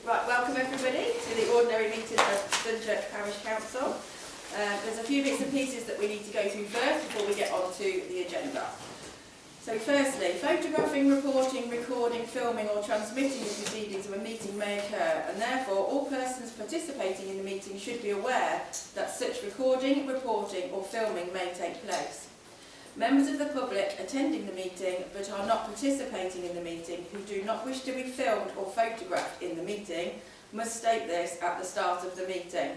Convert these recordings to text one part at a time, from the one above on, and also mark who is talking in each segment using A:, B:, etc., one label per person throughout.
A: Right, welcome everybody to the ordinary meeting of Dunchurch Parish Council. There's a few bits and pieces that we need to go through first before we get on to the agenda. So firstly, photographing, reporting, recording, filming or transmitting the proceedings of a meeting may occur, and therefore all persons participating in the meeting should be aware that such recording, reporting or filming may take place. Members of the public attending the meeting but are not participating in the meeting who do not wish to be filmed or photographed in the meeting must state this at the start of the meeting.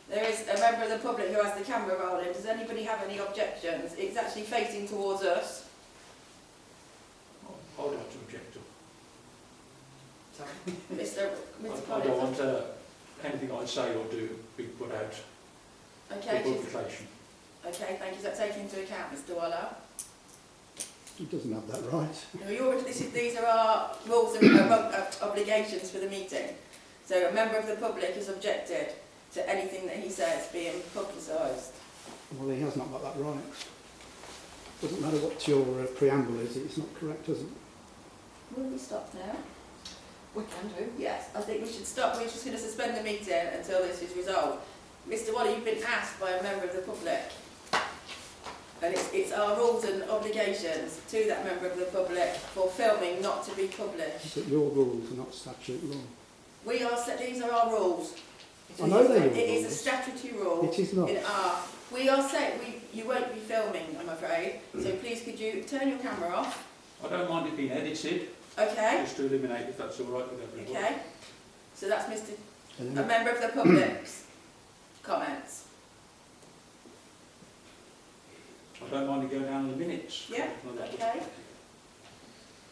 A: There is a member of the public who has the camera rolling. Does anybody have any objections? It's actually facing towards us.
B: I would like to object to.
A: Mr.
B: I don't want anything I say or do be put out
A: Okay,
B: for publication.
A: okay, thank you. Is that taken into account, Mr. Waller?
C: He doesn't have that right.
A: No, these are our rules and obligations for the meeting. So a member of the public has objected to anything that he says being publicised.
C: Well, he has not got that right. Doesn't matter what your preamble is, it's not correct, does it?
A: Will we stop now?
D: We can do.
A: Yes, I think we should stop. We're just going to suspend the meeting until this is resolved. Mr. Waller, you've been asked by a member of the public, and it's our rules and obligations to that member of the public for filming not to be published.
C: But your rules are not statute law.
A: These are our rules.
C: I know they're your
A: It is a
C: rules.
A: statutory rule.
C: It is not.
A: You won't be filming, I'm afraid. So please could you turn your camera off?
B: I don't mind it being edited,
A: Okay.
B: just to eliminate if that's all right with everybody.
A: Okay. So that's Mr.
C: And
A: A member of the public's comments.
B: I don't mind it going down in the minutes.
A: Yeah,
B: Like that.
A: okay.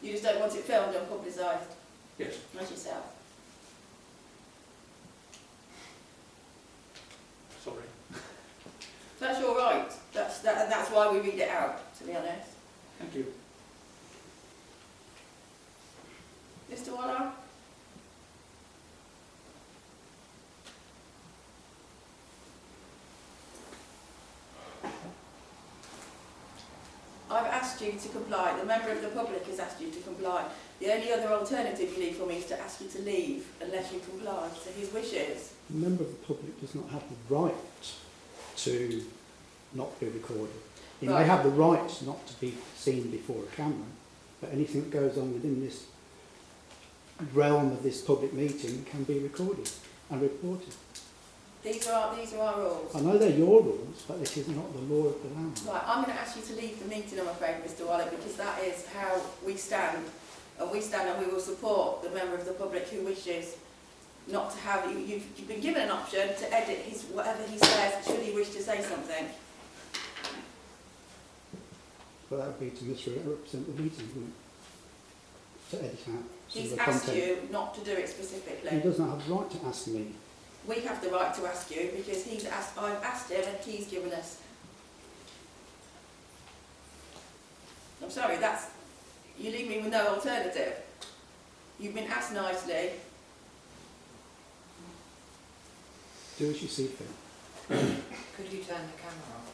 A: You just don't want it filmed and publicised,
B: Yes.
A: as yourself.
B: Sorry.
A: That's your right. That's why we read it out, to be honest.
B: Thank you.
A: Mr. Waller? I've asked you to comply. The member of the public has asked you to comply. The only other alternative you need for me is to ask you to leave unless you comply to his wishes.
C: a member of the public does not have the right to not be recorded. He may
A: Right.
C: have the right not to be seen before a camera, but anything that goes on within this realm of this public meeting can be recorded and reported.
A: These are our rules.
C: I know they're your rules, but this is not the law of the land.
A: Right, I'm going to ask you to leave the meeting, I'm afraid, Mr. Waller, because that is how we stand. And we stand and we will support the member of the public who wishes not to have... You've been given an option to edit whatever he says, should he wish to say something.
C: But that would be to misrepresent the meeting, wouldn't it? To edit out some
A: He's
C: of the
A: asked
C: content.
A: you not to do it specifically.
C: He does not have the right to ask me.
A: We have the right to ask you because I've asked him and he's given us. I'm sorry, you leave me with no alternative. You've been asked nicely.
C: Do as you see fit.
D: Could you turn the camera off?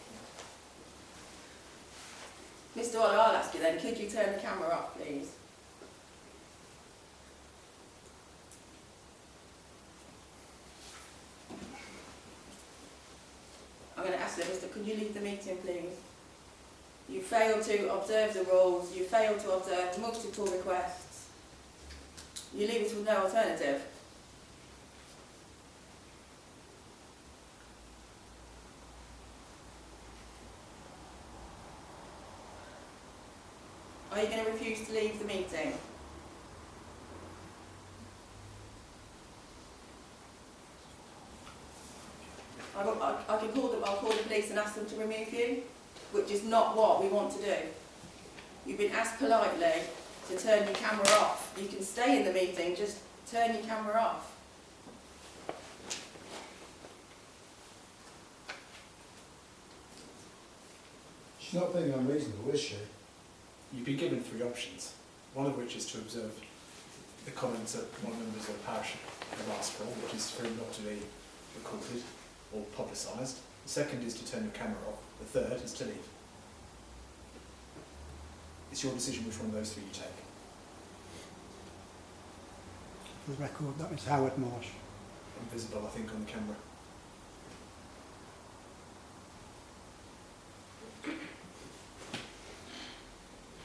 A: Mr. Waller, I'll ask you then, could you turn the camera off, please? I'm going to ask them, Mr. Could you leave the meeting, please? You failed to observe the rules, you failed to observe multiple requests. You leave us with no alternative. Are you going to refuse to leave the meeting? I I'll call the police and ask them to remove you, which is not what we want to do. You've been asked politely to turn your camera off. You can stay in the meeting, just turn your camera off.
E: She's not being unreasonable, is she?
F: You've been given three options, one of which is to observe the comments that one members of the parish have asked for, which is for him not to be recorded or publicised. The second is to turn your camera off. The third is to leave. It's your decision which one of those three you take.
C: For the record, that is Howard Marsh.
F: Invisible, I think, on the camera.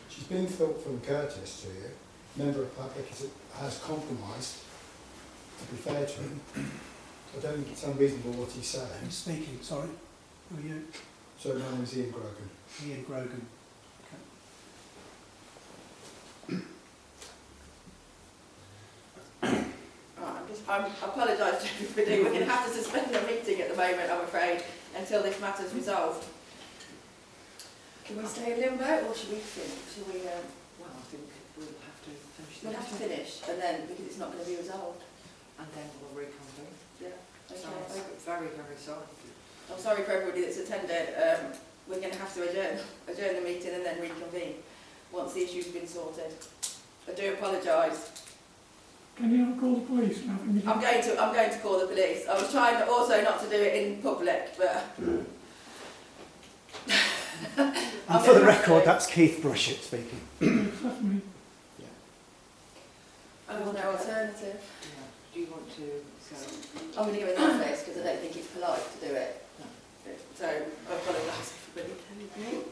E: She's been thoughtful and courteous to you. Member of public has compromised, to be fair to him. I don't think it's unreasonable what he's saying.
C: Who's speaking? Sorry. Who are you?
E: So my name's Ian Grogan.
C: Ian Grogan.
A: I apologise to everybody. We're going to have to suspend the meeting at the moment, I'm afraid, until this matter's resolved. Can we stay in limbo, or should we finish? Should we?
D: Well, I think we'll have to finish.
A: We'll have to finish, and then because it's not going to be resolved.
D: And then we'll reconvene.
A: Yeah. Okay.
D: So I'm very, very sorry.
A: I'm sorry for everybody that's attended. We're going to have to adjourn the meeting and then reconvene once the issue's been sorted. I do apologise.
G: Can you not call the police?
A: I'm going to call the police. I was trying also not to do it in public, but.
C: And for the record, that's Keith Brushett speaking.
G: That's me.
A: I have no alternative.
D: Yeah. Do you want to go?
A: I'm going to go in the office because I don't think it's polite to do it.
D: No.
A: So I apologise everybody.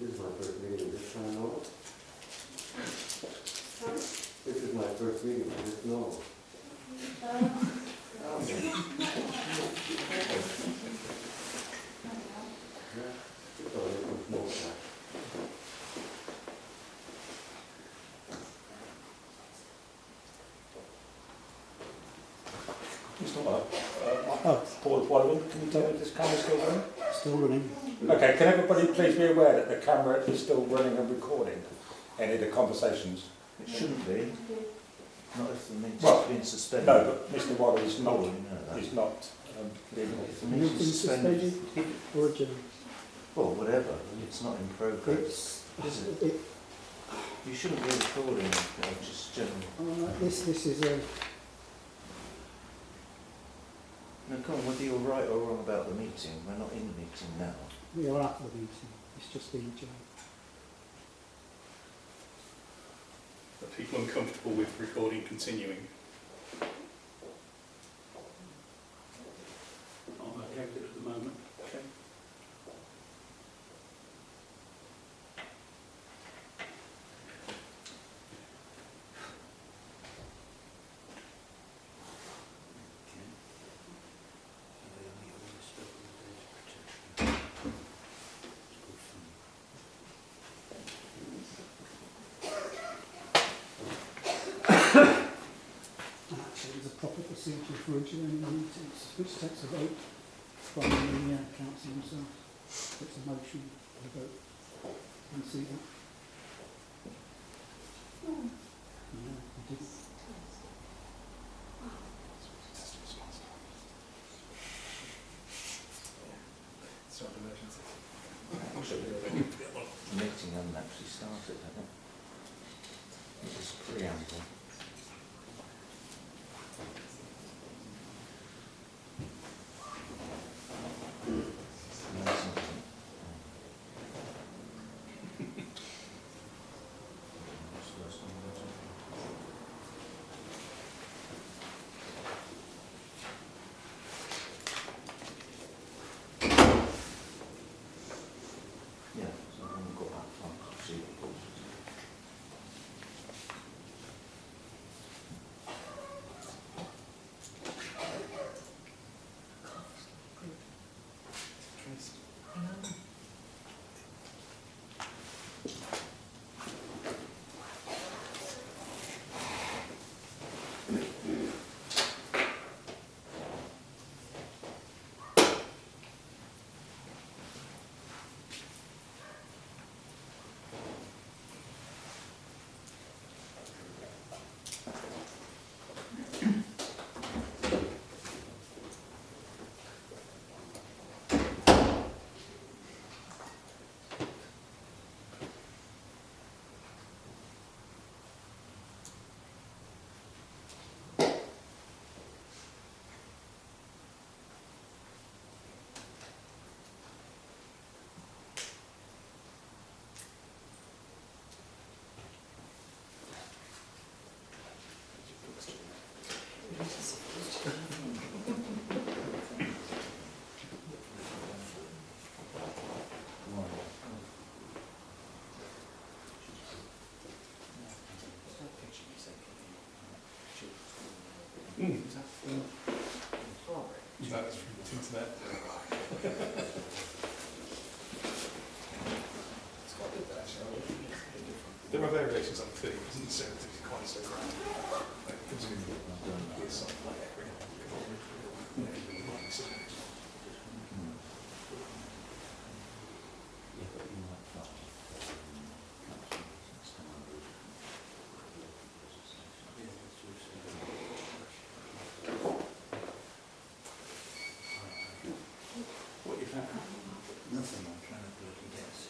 H: This is my first meeting with this time off. This is my first meeting with this novel.
B: Mr. Paul Wadman, can you tell me if this camera's still running?
C: Still running.
B: Okay, can everybody please be aware that the camera is still running and recording any of the conversations?
I: It shouldn't be. Not if the meeting's
B: Well,
I: been suspended.
B: No, but Mr. Waller is not,
I: You know that.
B: is not legal.
I: If the
C: You've
I: meeting's
C: been
I: suspended,
C: suspended or adjourned.
I: well, whatever, it's not in progress,
C: It's,
I: is it? You shouldn't be recording, just generally.
C: this is a.
I: No, come on, whether you're right or wrong about the meeting, we're not in the meeting now.
C: We are after the meeting. It's just been adjourned.
J: Are people uncomfortable with recording continuing?
B: I'm okay with it at the moment. Okay.
C: there's a proper procedure for adjourning meetings, which takes a vote from the council themselves. It's a motion and a vote. Can you see that? No, I didn't.
F: It's not an emergency.
I: The meeting hasn't actually started, has it? It's preamble. Yeah, so I haven't got that far to see what it is.
J: That's from the internet. It's quite good actually. There are variations on the thing, it doesn't necessarily quite so grand. Like, presumably, it's something like every.
I: What you found? Nothing, I'm trying to bloody guess.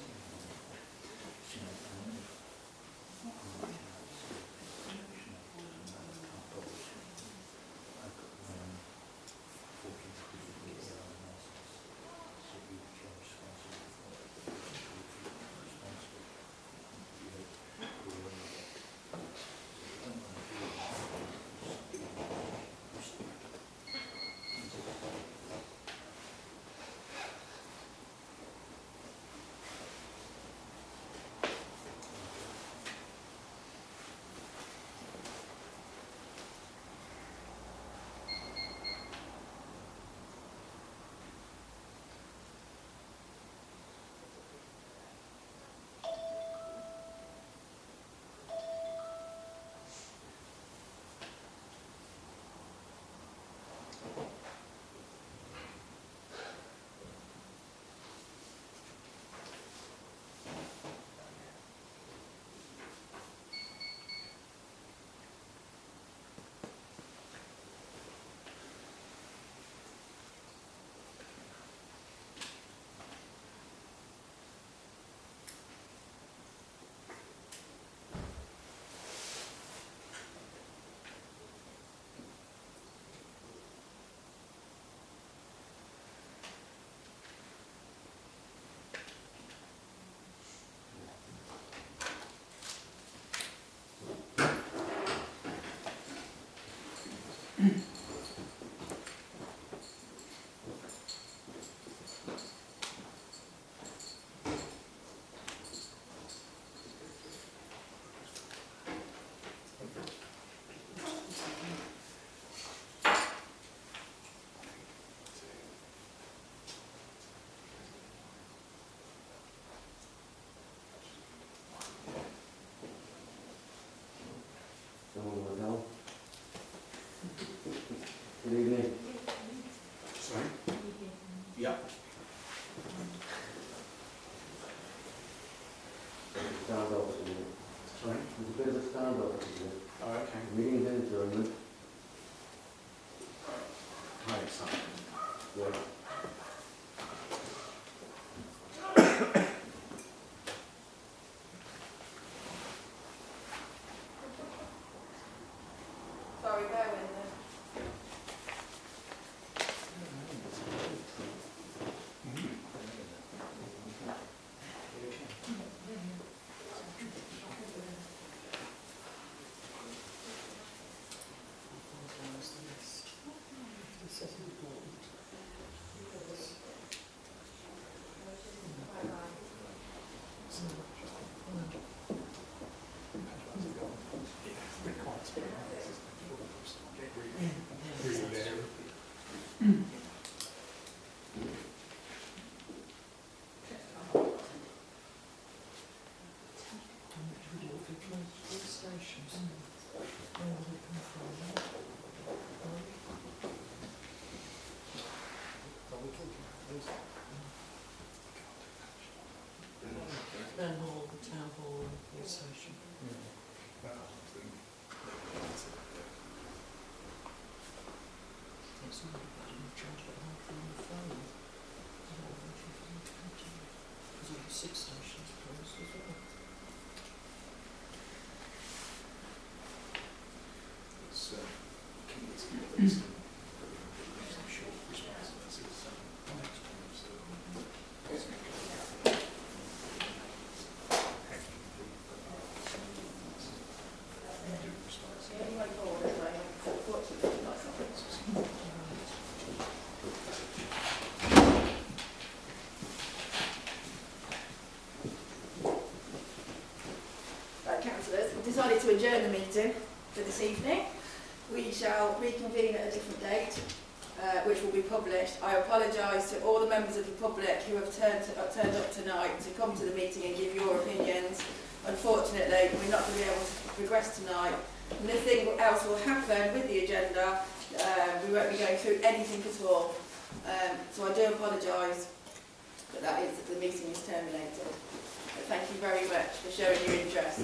H: Someone want to go? Good evening.
J: Sorry? Yeah.
H: Stand up, isn't it?
J: Sorry?
H: There's a bit of a stand up, isn't it?
J: Oh, okay.
H: Meeting's in adjournment.
J: Hi, exciting.
H: Yeah.
A: Sorry, bear with me.
D: Town hall, police station. It's not bad enough charge for half on the phone. Because all the 6 stations closed as well.
J: It's short responses.
A: Anyone call this way? Unfortunately, not something. Right, councillors, we've decided to adjourn the meeting for this evening. We shall reconvene at a different date, which will be published. I apologise to all the members of the public who have turned up tonight to come to the meeting and give your opinions. Unfortunately, we're not going to be able to progress tonight. Nothing else will happen with the agenda. We won't be going through anything at all. So I do apologise, but that is that the meeting is terminated. But thank you very much for showing your interest.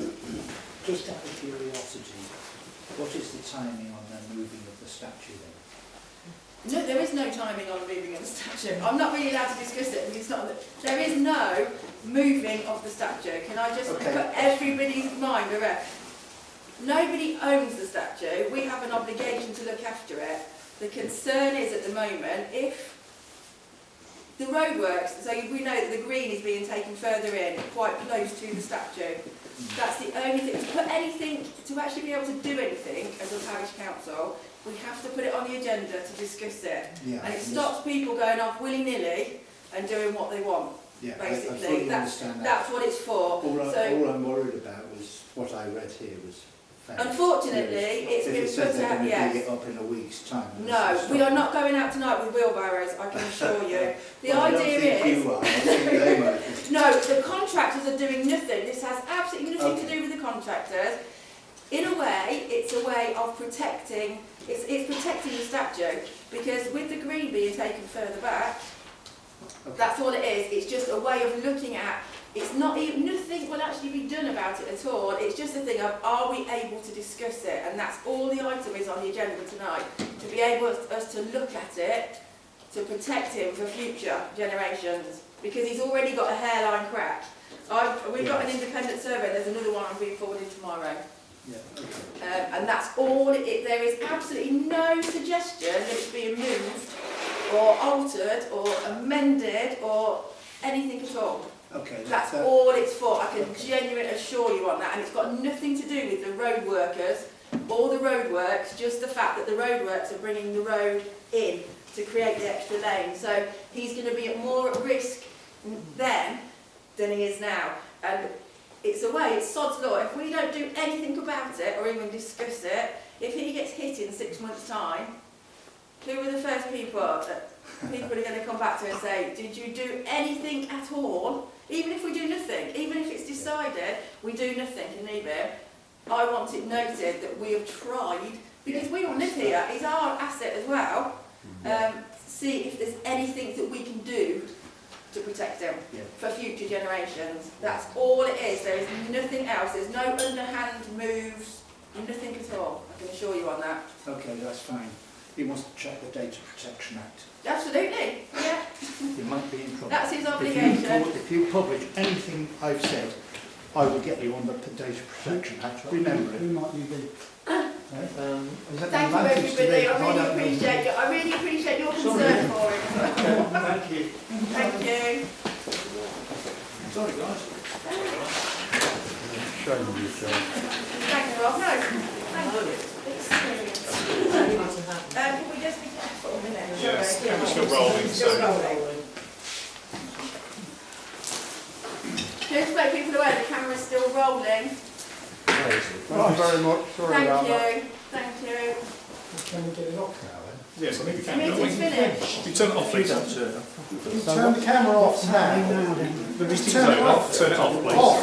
K: Just out of curiosity, what is the timing on the moving of the statue then?
A: No, there is no timing on moving of the statue. I'm not really allowed to discuss it because it's not. There is no moving of the statue. Can I just put everybody's mind at rest? Nobody owns the statue. We have an obligation to look after it. The concern is at the moment if the roadworks, so we know that the green is being taken further in, quite close to the statue. That's the only thing. To put anything, to actually be able to do anything as a parish council, we have to put it on the agenda to discuss it.
K: Yeah,
A: And it stops people going off willy-nilly and doing what they want.
K: Yeah,
A: Basically,
K: I fully understand that.
A: That's what it's for.
K: All
A: So,
K: I'm worried about was what I read here was fact.
A: unfortunately, it's
K: if
A: been
K: it said
A: put
K: they're
A: out,
K: going to dig
A: yes.
K: it up in a week's time.
A: No, we are not going out tonight with wheelbarrows, I can assure you. The
K: Well, I don't
A: idea
K: think
A: is...
K: you are. I think they might.
A: No, the contractors are doing nothing. This has absolutely nothing to do with the contractors. In a way, it's a way of protecting, it's protecting the statue, because with the green being taken further back, that's all it is. It's just a way of looking at, it's not even, nothing will actually be done about it at all. It's just a thing of, are we able to discuss it? And that's all the item is on the agenda tonight, to be able us to look at it, to protect him for future generations, because he's already got a hairline crack. We've got an independent survey, there's another one I'm being forwarded tomorrow.
K: Yeah, okay.
A: And that's all there is absolutely no suggestion that it's being moved or altered or amended or anything at all.
K: Okay,
A: That's all it's for. I can genuinely assure you on that. And it's got nothing to do with the road workers or the roadworks, just the fact that the roadworks are bringing the road in to create the extra lane. So he's going to be more at risk then than he is now. And it's a way, it's sod's law. If we don't do anything about it or even discuss it, if he gets hit in 6 months' time, who are the first people that people are going to come back to and say, did you do anything at all? Even if we do nothing, even if it's decided we do nothing and leave it, I want it noted that we have tried because we all live here, he's our asset as well. See if there's anything that we can do to protect him
K: Yeah.
A: for future generations. That's all it is. There is nothing else. There's no underhand moves, nothing at all. I can assure you on that.
K: Okay, that's fine. You must check the Data Protection Act.
A: Absolutely, yeah.
K: You might be in trouble.
A: That's his obligation.
K: If you publish anything I've said, I will get you on the Data Protection Act. Remember
C: Who
K: it.
C: might you be? Is that
A: Thank you
C: advantage to
A: everybody.
C: me?
A: I
C: don't
A: really
C: know.
A: appreciate you. I really appreciate your concern
K: Sorry.
A: for him.
K: Thank you.
A: Thank you.
K: Sorry, guys.
H: Shame on yourself.
A: Thank you, Rob. No, thank you. Can we just be careful a minute?
J: Yeah,
A: Sorry.
J: we're still rolling,
A: Still
J: so.
A: rolling. Just to make people aware, the camera's still rolling.
E: Thank you very much. Sorry
A: Thank
E: about that.
A: you. Thank you.
E: Can we get it off now then?
J: Yes, I think we
A: The
J: can, don't
A: meeting's
J: we?
A: finished.
J: You turn it off, please.
E: You turn the camera off now.
J: The meeting's
E: Turn it
J: over.
E: off.
J: Turn it off, please.
E: Off.